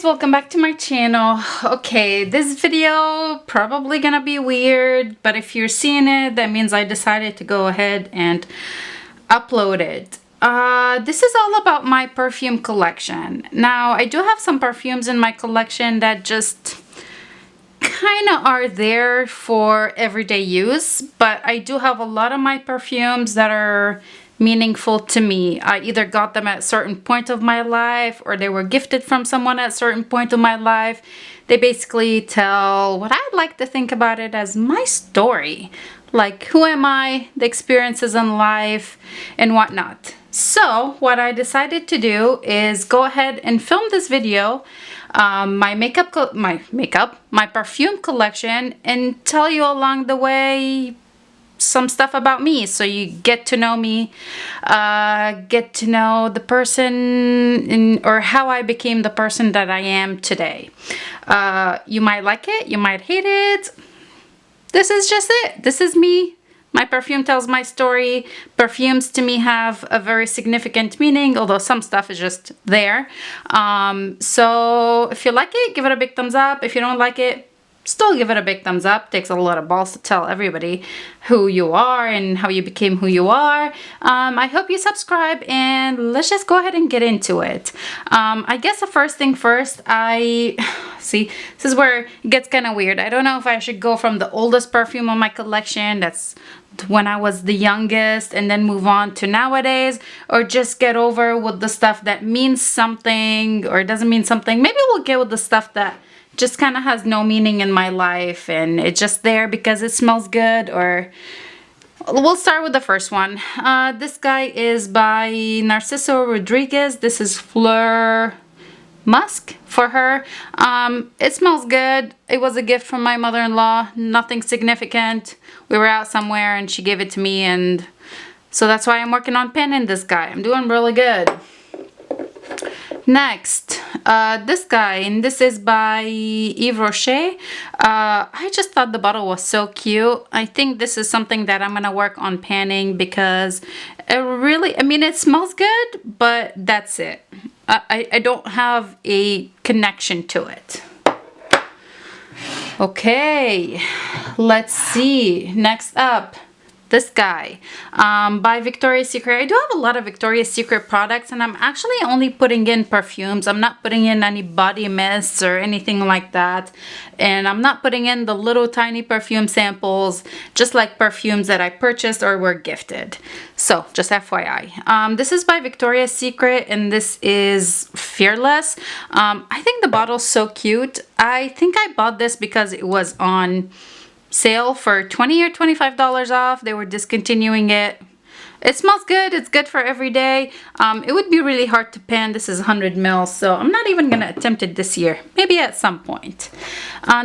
welcome back to my channel. Okay, this video probably gonna be weird, but if you're seeing it, that means I decided to go ahead and upload it. This is all about my perfume collection. Now, I do have some perfumes in my collection that just kind of are there for everyday use, but I do have a lot of my perfumes that are meaningful to me. I either got them at a certain point of my life or they were gifted from someone at a certain point of my life. They basically tell what I like to think about it as my story. Like, who am I, the experiences in life, and whatnot. So what I decided to do is go ahead and film this video, my perfume collection, and tell you along the way some stuff about me, so you get to know me, get to know the person or how I became the person that I am today. You might like it, you might hate it. This is just it. This is me. My perfume tells my story. Perfumes to me have a very significant meaning, although some stuff is just there. So if you like it, give it a big thumbs up. If you don't like it, still give it a big thumbs up. Takes a lot of balls to tell everybody who you are and how you became who you are. I hope you subscribe, and let's just go ahead and get into it. I guess the first thing first, see, this is where it gets kind of weird. I don't know if I should go from the oldest perfume on my collection, that's when I was the youngest, and then move on to nowadays, or just get over with the stuff that means something or doesn't mean something. Maybe we'll get with the stuff that just kind of has no meaning in my life and it's just there because it smells good. Or we'll start with the first one. This guy is by Narciso Rodriguez. This is Fleur Musk for her. It smells good. It was a gift from my mother-in-law. Nothing significant. We were out somewhere and she gave it to me, and so that's why I'm working on penning this guy. I'm doing really good. Next, this guy, and this is by Yves Rocher. I just thought the bottle was so cute. I think this is something that I'm gonna work on panning because it really, it smells good, but that's it. I don't have a connection to it. Okay, let's see. Next up, this guy, by Victoria's Secret. I do have a lot of Victoria's Secret products, and I'm actually only putting in perfumes. I'm not putting in any body mists or anything like that. And I'm not putting in the little tiny perfume samples, just like perfumes that I purchased or were gifted. So just FYI. This is by Victoria's Secret, and this is Fearless. I think the bottle's so cute. I think I bought this because it was on sale for $20 or $25 off. They were discontinuing it. It smells good. It's good for every day. It would be really hard to pan. This is 100 ml, so I'm not even gonna attempt it this year. Maybe at some point.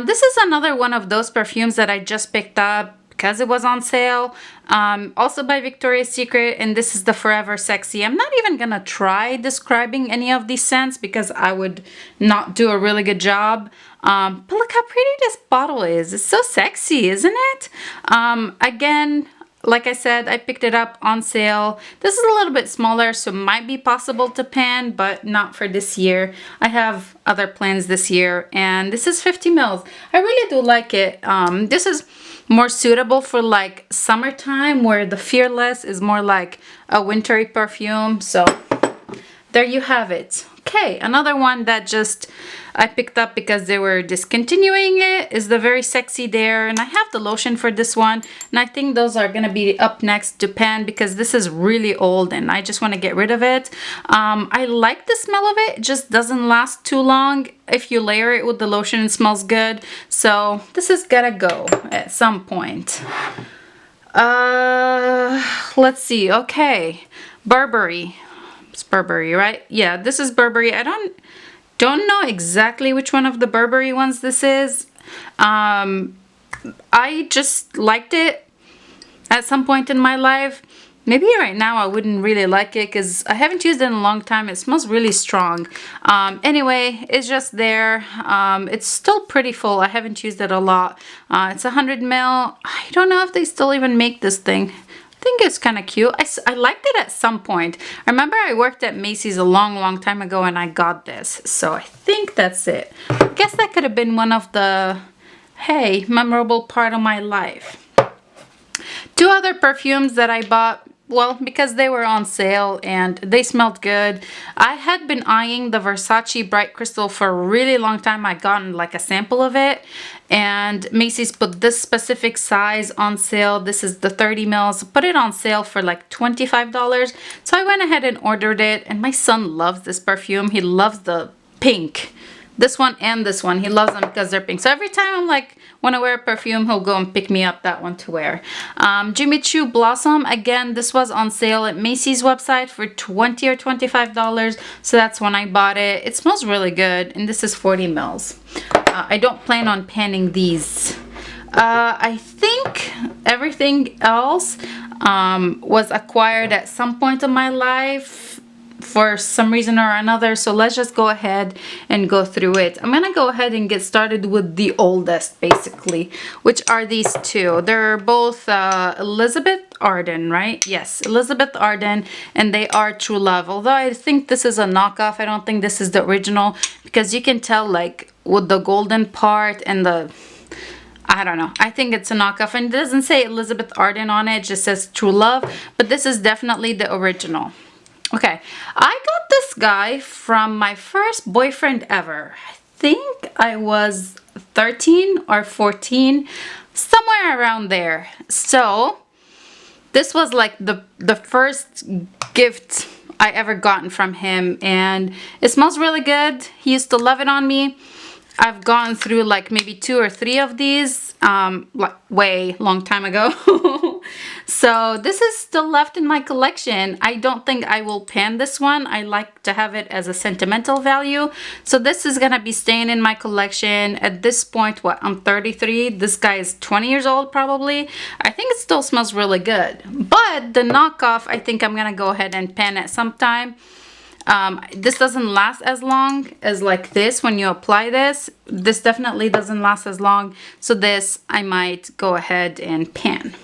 This is another one of those perfumes that I just picked up because it was on sale. Also by Victoria's Secret, and this is the Forever Sexy. I'm not even gonna try describing any of these scents because I would not do a really good job. But look how pretty this bottle is. It's so sexy, isn't it? Again, like I said, I picked it up on sale. This is a little bit smaller, so it might be possible to pan, but not for this year. I have other plans this year, and this is 50 mils. I really do like it. This is more suitable for like summertime, where the Fearless is more like a wintry perfume. So there you have it. Okay, another one that just I picked up because they were discontinuing it is the Very Sexy Dare, and I have the lotion for this one, and I think those are gonna be up next to pan because this is really old and I just want to get rid of it. I like the smell of it. It just doesn't last too long. If you layer it with the lotion, it smells good. So this is gotta go at some point. Let's see. Okay, Burberry. It's Burberry, right? Yeah, this is Burberry. I don't know exactly which one of the Burberry ones this is. I just liked it at some point in my life. Maybe right now I wouldn't really like it because I haven't used it in a long time. It smells really strong. Anyway, it's just there. It's still pretty full. I haven't used it a lot. It's 100 ml. I don't know if they still even make this thing. think it's kind of cute. I liked it at some point. I remember I worked at Macy's a long time ago and I got this. So I think that's it. I guess that could have been one of the, hey, memorable part of my life. Two other perfumes that I bought, well, because they were on sale and they smelled good. I had been eyeing the Versace Bright Crystal for a really long time. I gotten like a sample of it, and Macy's put this specific size on sale. This is the 30 mils. Put it on sale for like $25. So I went ahead and ordered it, and my son loves this perfume. He loves the pink. This one and this one. He loves them because they're pink. So every time I'm like, want to wear a perfume, he'll go and pick me up that one to wear. Jimmy Choo Blossom. Again, this was on sale at Macy's website for $20 or $25. So that's when I bought it. It smells really good. And this is 40 mils. I don't plan on panning these. I think everything else was acquired at some point in my life for some reason or another. So let's just go ahead and go through it. I'm gonna go ahead and get started with the oldest, basically, which are these two. They're both Elizabeth Arden, right? Yes, Elizabeth Arden, and they are True Love. Although I think this is a knockoff. I don't think this is the original, because you can tell like with the golden part and the, I don't know. I think it's a knockoff, and it doesn't say Elizabeth Arden on it. It just says True Love, but this is definitely the original. Okay, I got this guy from my first boyfriend ever. I think I was 13 or 14, somewhere around there. So this was like the first gift I ever gotten from him, and it smells really good. He used to love it on me. I've gone through like maybe 2 or 3 of these like way long time ago. So this is still left in my collection. I don't think I will pan this one. I like to have it as a sentimental value. So this is gonna be staying in my collection. At this point, what, I'm 33. This guy is 20 years old probably. I think it still smells really good. But the knockoff, I think I'm gonna go ahead and pan it sometime. This doesn't last as long as like this when you apply this. This definitely doesn't last as long. So this I might go ahead and pan.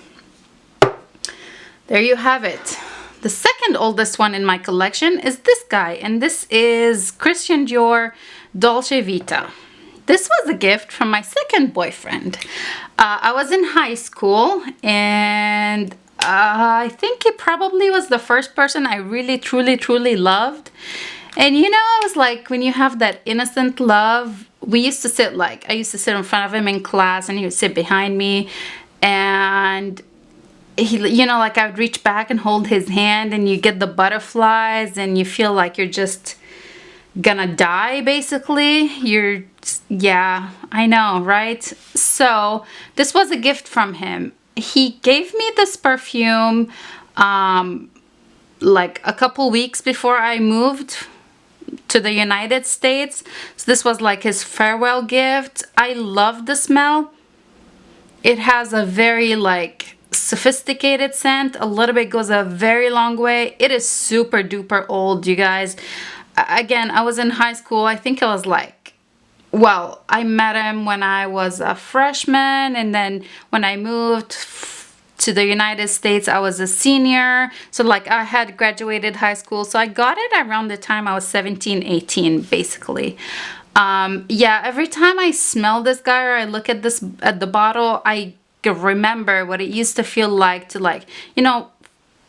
There you have it. The second oldest one in my collection is this guy, and this is Christian Dior Dolce Vita. This was a gift from my second boyfriend. I was in high school, and I think he probably was the first person I really truly loved. And you know, it was like when you have that innocent love. We used to sit like, I used to sit in front of him in class, and he would sit behind me, and he, you know, like I would reach back and hold his hand, and you get the butterflies, and you feel like you're just gonna die basically. Yeah, I know, right? So this was a gift from him. He gave me this perfume like a couple weeks before I moved to the United States. So this was like his farewell gift. I love the smell. It has a very like sophisticated scent. A little bit goes a very long way. It is super duper old, you guys. Again, I was in high school. I think I was like, well, I met him when I was a freshman, and then when I moved to the United States, I was a senior. So like I had graduated high school. So I got it around the time I was 17, 18, basically. Yeah, every time I smell this guy or I look at this, at the bottle, I remember what it used to feel like to, like, you know,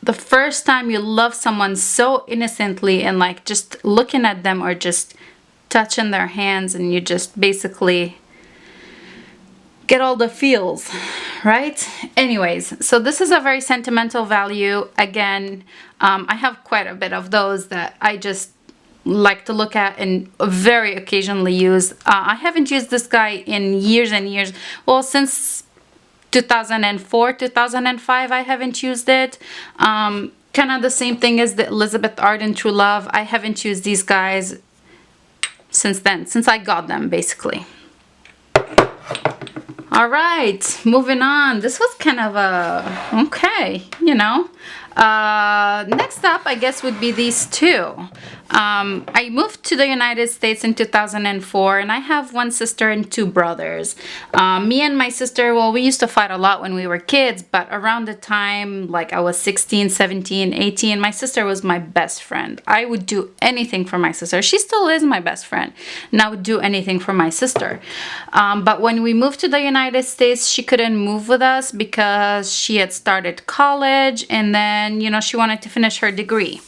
the first time you love someone so innocently, and like just looking at them or just touching their hands, and you just basically get all the feels, right? Anyways, so this is a very sentimental value. Again, I have quite a bit of those that I just like to look at and very occasionally use. I haven't used this guy in years and years. Well, since 2004, 2005, I haven't used it. Kind of the same thing as the Elizabeth Arden True Love. I haven't used these guys since then, since I got them, basically. All right, moving on. This was kind of a, okay, you know. Next up, I guess, would be these two. I moved to the United States in 2004, and I have one sister and two brothers. Me and my sister, well, we used to fight a lot when we were kids, but around the time, like I was 16, 17, 18, my sister was my best friend. I would do anything for my sister. She still is my best friend, and I would do anything for my sister. But when we moved to the United States, she couldn't move with us because she had started college, and then, you know, she wanted to finish her degree.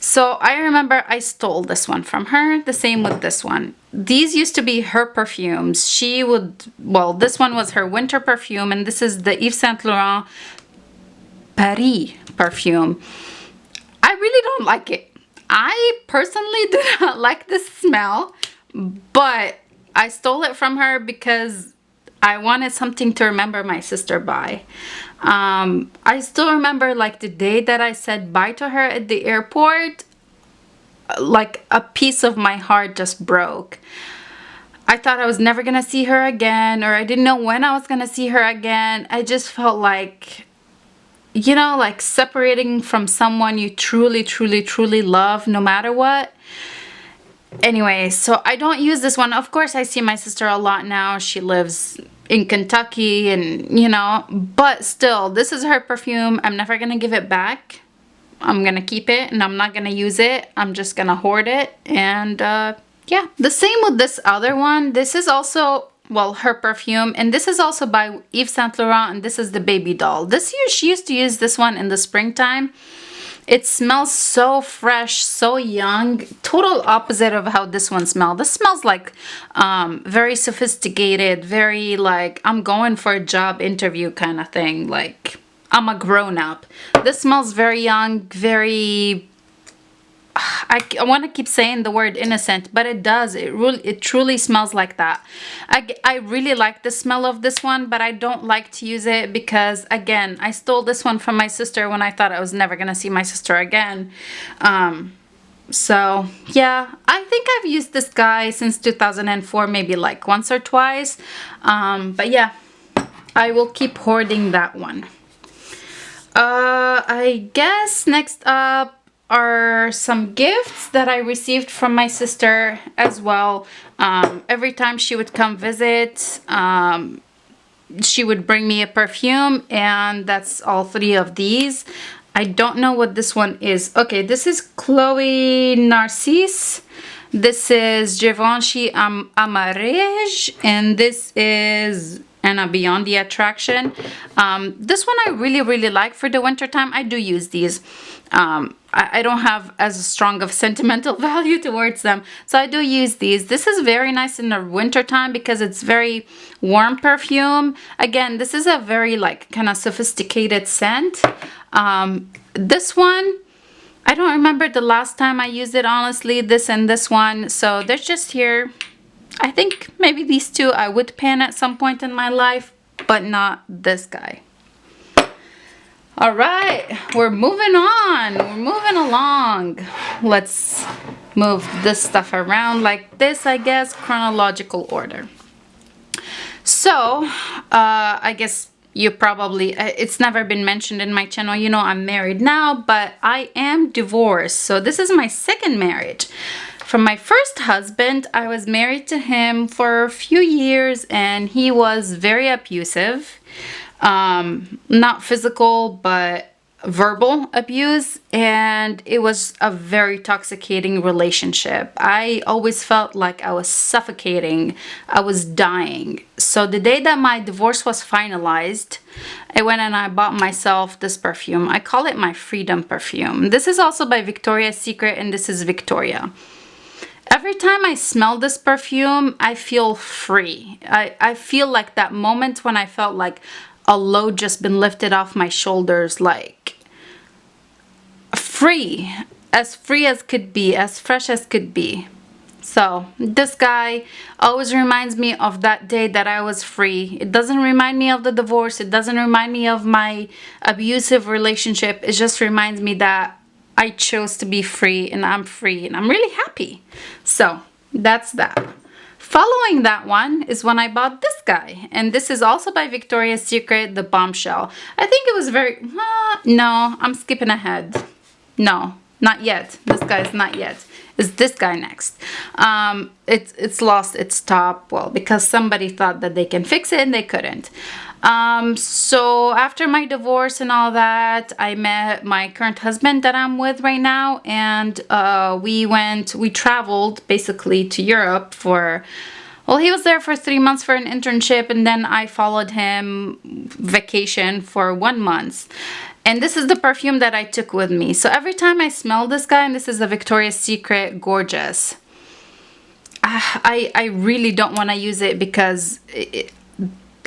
So I remember I stole this one from her. The same with this one. These used to be her perfumes. She would, well, this one was her winter perfume, and this is the Yves Saint Laurent Paris perfume. I really don't like it. I personally do not like the smell, but I stole it from her because I wanted something to remember my sister by. I still remember like the day that I said bye to her at the airport, like a piece of my heart just broke. I thought I was never gonna see her again, or I didn't know when I was gonna see her again. I just felt like, you know, like separating from someone you truly, truly, truly love no matter what. Anyway, so I don't use this one. Of course, I see my sister a lot now. She lives in Kentucky, and you know, but still, this is her perfume. I'm never gonna give it back. I'm gonna keep it, and I'm not gonna use it. I'm just gonna hoard it. And yeah, the same with this other one. This is also, well, her perfume, and this is also by Yves Saint Laurent, and this is the baby doll. This year she used to use this one in the springtime. It smells so fresh, so young. Total opposite of how this one smells. This smells like very sophisticated, very like I'm going for a job interview kind of thing. Like I'm a grown-up. This smells very young, very... I want to keep saying the word innocent, but it does. It truly smells like that. I really like the smell of this one, but I don't like to use it because, again, I stole this one from my sister when I thought I was never going to see my sister again. So, yeah, I think I've used this guy since 2004, maybe like once or twice. But yeah, I will keep hoarding that one. I guess next up are some gifts that I received from my sister as well. Every time she would come visit, she would bring me a perfume, and that's all three of these. I don't know what this one is. Okay, this is Chloe Narcisse. This is Givenchy Amarege, and this is Anna Beyond the Attraction. This one I really, really like for the winter time. I do use these. I don't have as strong of sentimental value towards them, so I do use these. This is very nice in the winter time because it's very warm perfume. Again, this is a very like kind of sophisticated scent. This one, I don't remember the last time I used it, honestly, this and this one. So they're just here. I think maybe these two I would pan at some point in my life, but not this guy. All right, we're moving on. We're moving along. Let's move this stuff around like this, I guess, chronological order. So, I guess you probably, it's never been mentioned in my channel. You know, I'm married now, but I am divorced. So this is my second marriage. From my first husband, I was married to him for a few years, and he was very abusive. Not physical, but verbal abuse, and it was a very toxicating relationship. I always felt like I was suffocating, I was dying. So the day that my divorce was finalized, I went and I bought myself this perfume. I call it my freedom perfume. This is also by Victoria's Secret, and this is Victoria. Every time I smell this perfume, I feel free. I feel like that moment when I felt like a load just been lifted off my shoulders, like free as could be, as fresh as could be. So this guy always reminds me of that day that I was free. It doesn't remind me of the divorce. It doesn't remind me of my abusive relationship. It just reminds me that I chose to be free, and I'm free, and I'm really happy. So that's that. Following that one is when I bought this guy. And this is also by Victoria's Secret, the Bombshell. I think it was very... no, I'm skipping ahead. No, not yet. This guy is not yet. Is this guy next. It's lost its top, well, because somebody thought that they can fix it and they couldn't. So after my divorce and all that, I met my current husband that I'm with right now, and we traveled basically to Europe for, well, he was there for 3 months for an internship, and then I followed him vacation for 1 month. And this is the perfume that I took with me. So every time I smell this guy, and this is the Victoria's Secret Gorgeous, I really don't want to use it because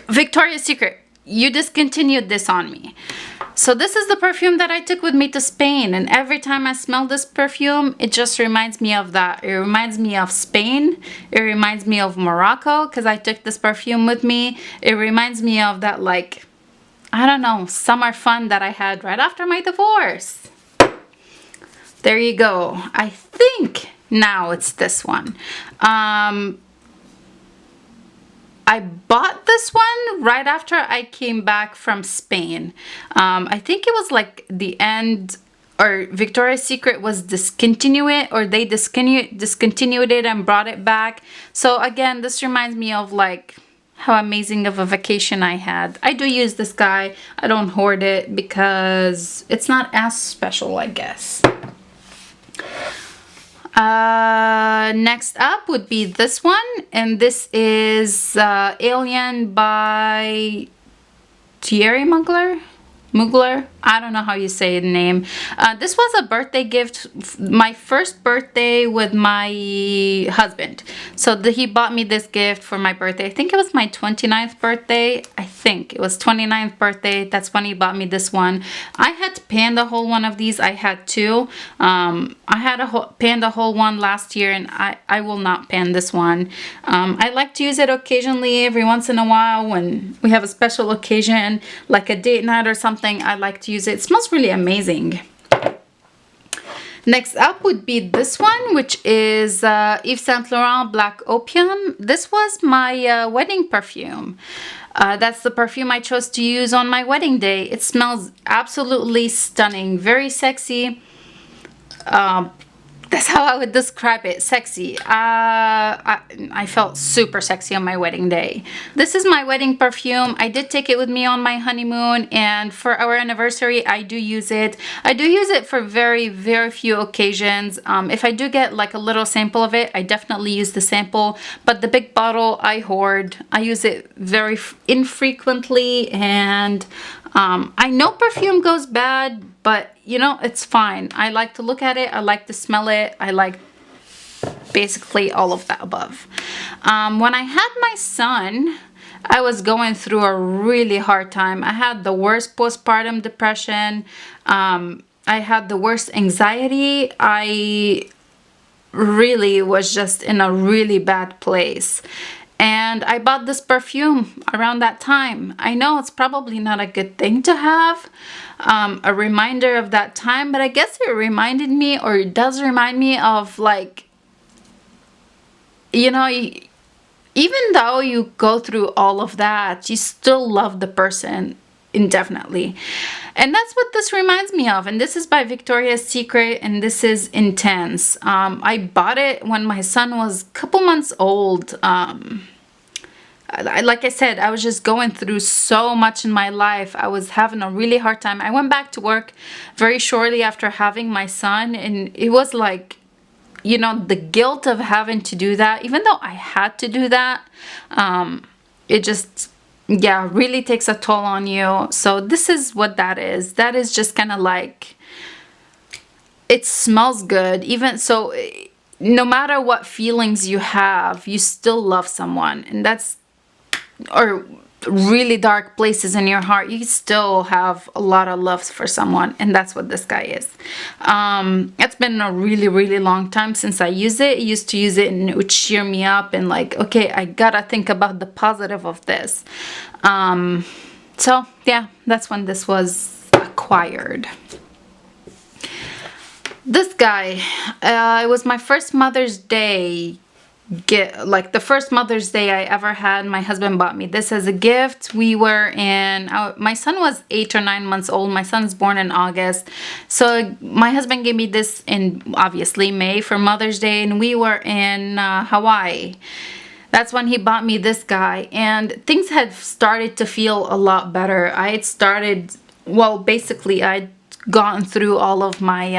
Victoria's Secret, you discontinued this on me. So this is the perfume that I took with me to Spain, and every time I smell this perfume, it just reminds me of that. It reminds me of Spain. It reminds me of Morocco because I took this perfume with me. It reminds me of that, like, I don't know, summer fun that I had right after my divorce. There you go. I think now it's this one. I bought this one right after I came back from Spain. I think it was like the end, or Victoria's Secret was discontinued, or they discontinued it and brought it back. So again, this reminds me of like how amazing of a vacation I had. I do use this guy. I don't hoard it because it's not as special, I guess. Next up would be this one, and this is Alien by Thierry Mugler. I don't know how you say the name. This was a birthday gift, my first birthday with my husband. So he bought me this gift for my birthday. I think it was my 29th birthday. I think it was 29th birthday. That's when he bought me this one. I had to pan the whole one of these. I had two. I had pan the whole one last year, and I will not pan this one. I like to use it occasionally, every once in a while, when we have a special occasion, like a date night or something. I like to use it. It smells really amazing. Next up would be this one, which is Yves Saint Laurent Black Opium. This was my wedding perfume. That's the perfume I chose to use on my wedding day. It smells absolutely stunning, very sexy. That's how I would describe it, sexy. I felt super sexy on my wedding day. This is my wedding perfume. I did take it with me on my honeymoon, and for our anniversary, I do use it. I do use it for very, very few occasions. If I do get like a little sample of it, I definitely use the sample, but the big bottle I hoard. I use it very infrequently, and I know perfume goes bad, but you know, it's fine. I like to look at it. I like to smell it. I like basically all of the above. When I had my son, I was going through a really hard time. I had the worst postpartum depression. I had the worst anxiety. I really was just in a really bad place. And I bought this perfume around that time. I know it's probably not a good thing to have, a reminder of that time, but I guess it reminded me, or it does remind me of, like, you know, even though you go through all of that, you still love the person indefinitely. And that's what this reminds me of. And this is by Victoria's Secret, and this is Intense. I bought it when my son was a couple months old. Like I said, I was just going through so much in my life. I was having a really hard time. I went back to work very shortly after having my son, and it was like, you know, the guilt of having to do that, even though I had to do that, it just, yeah, really takes a toll on you. So this is what that is. That is just kind of like, it smells good. Even so, no matter what feelings you have, you still love someone, and that's, or really dark places in your heart, you still have a lot of love for someone, and that's what this guy is. It's been a really, really long time since I used it. I used to use it, and it would cheer me up, and like, okay, I gotta think about the positive of this. So yeah, that's when this was acquired. This guy, it was my first Mother's Day get like the first Mother's Day I ever had, my husband bought me this as a gift. We were in my son was 8 or 9 months old. My son's born in August, so my husband gave me this in obviously May for Mother's Day, and we were in Hawaii. That's when he bought me this guy, and things had started to feel a lot better. I had started, well, basically I'd gone through all of my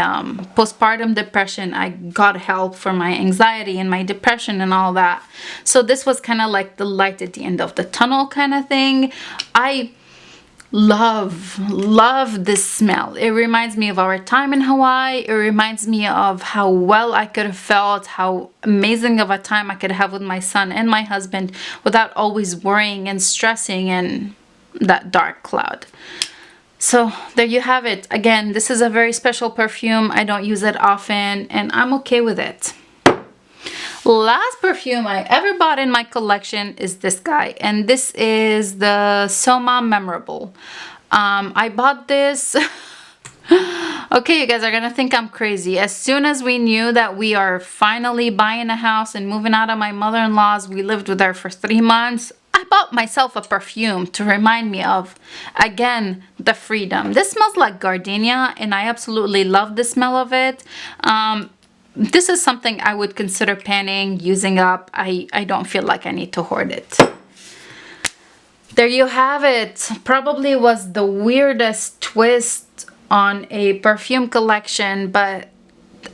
postpartum depression. I got help for my anxiety and my depression and all that. So this was kind of like the light at the end of the tunnel kind of thing. I love this smell. It reminds me of our time in Hawaii. It reminds me of how well I could have felt, how amazing of a time I could have with my son and my husband without always worrying and stressing and that dark cloud. So there you have it. Again, this is a very special perfume. I don't use it often, and I'm okay with it. Last perfume I ever bought in my collection is this guy, and this is the Soma Memorable. I bought this. Okay, you guys are gonna think I'm crazy. As soon as we knew that we are finally buying a house and moving out of my mother-in-law's, we lived with her for 3 months, I bought myself a perfume to remind me of, again, the freedom. This smells like gardenia, and I absolutely love the smell of it. This is something I would consider panning, using up. I don't feel like I need to hoard it. There you have it. Probably was the weirdest twist on a perfume collection, but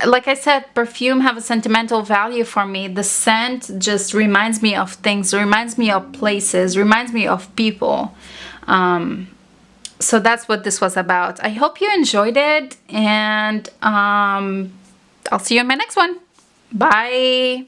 like I said, perfume have a sentimental value for me. The scent just reminds me of things, reminds me of places, reminds me of people. So that's what this was about. I hope you enjoyed it, and I'll see you in my next one. Bye.